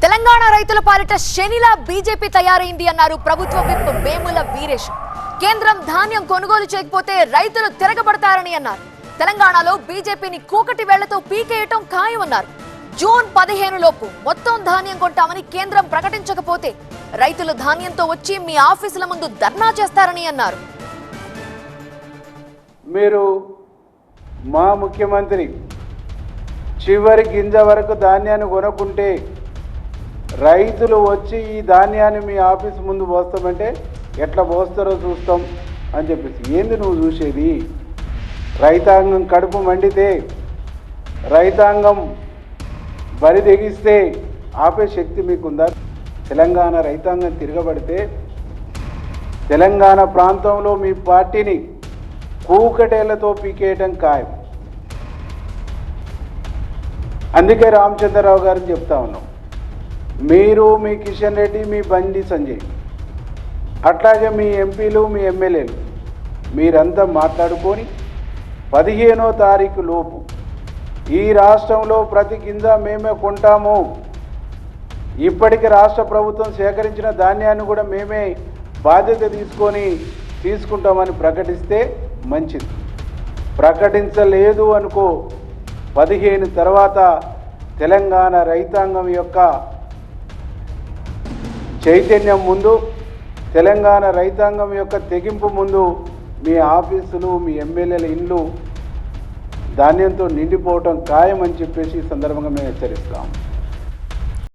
తెలంగాణ రైతుల పాలిట శనిలా బీజేపీ తయారైంది అన్నారు ప్రభుత్వ విప్ వేముల వీరేష్. కేంద్రం ధాన్యం కొనుగోలు చేయకపోతే రైతులు తిరగబడతారని అన్నారు. తెలంగాణలో బీజేపీని కూకటి వేళ్లతో పీకేయటం ఖాయమన్నారు. జూన్ 15 లోపు మొత్తం ధాన్యం కొంటామని కేంద్రం ప్రకటించకపోతే రైతులు ధాన్యంతో వచ్చి మీ ఆఫీసుల ముందు ధర్నా చేస్తారని అన్నారు. మీరు మా ముఖ్యమంత్రి చివరి గింజ వరకు ధాన్యాన్ని కొనుక్కుంటే రైతులు వచ్చి ఈ ధాన్యాన్ని మీ ఆఫీస్ ముందు పోస్తామంటే ఎట్లా పోస్తారో చూస్తాం అని చెప్పేసి. ఏంది నువ్వు చూసేది? రైతాంగం కడుపు మండితే, రైతాంగం బరి తెగిస్తే ఆపే శక్తి మీకుందా? తెలంగాణ రైతాంగం తిరగబడితే తెలంగాణ ప్రాంతంలో మీ పార్టీని కూకటేళ్లతో పీకేయటం ఖాయం. అందుకే రామచంద్రరావు గారిని చెప్తా ఉన్నాం, మీరు, మీ కిషన్ రెడ్డి, మీ బండి సంజయ్, అట్లాగే మీ ఎంపీలు, మీ ఎమ్మెల్యేలు మీరంతా మాట్లాడుకొని 15వ తారీఖు లోపు ఈ రాష్ట్రంలో ప్రతి గింజ మేమే కొంటాము, ఇప్పటికి రాష్ట్ర ప్రభుత్వం సేకరించిన ధాన్యాన్ని కూడా మేమే బాధ్యత తీసుకుంటామని ప్రకటిస్తే మంచిది. ప్రకటించలేదు అనుకో, 15 తర్వాత తెలంగాణ రైతాంగం యొక్క చైతన్యం ముందు, తెలంగాణ రైతాంగం యొక్క తెగింపు ముందు మీ ఆఫీసులు, మీ ఎమ్మెల్యేల ఇండ్లు ధాన్యంతో నిండిపోవటం ఖాయమని చెప్పేసి ఈ సందర్భంగా మేము హెచ్చరిస్తాం.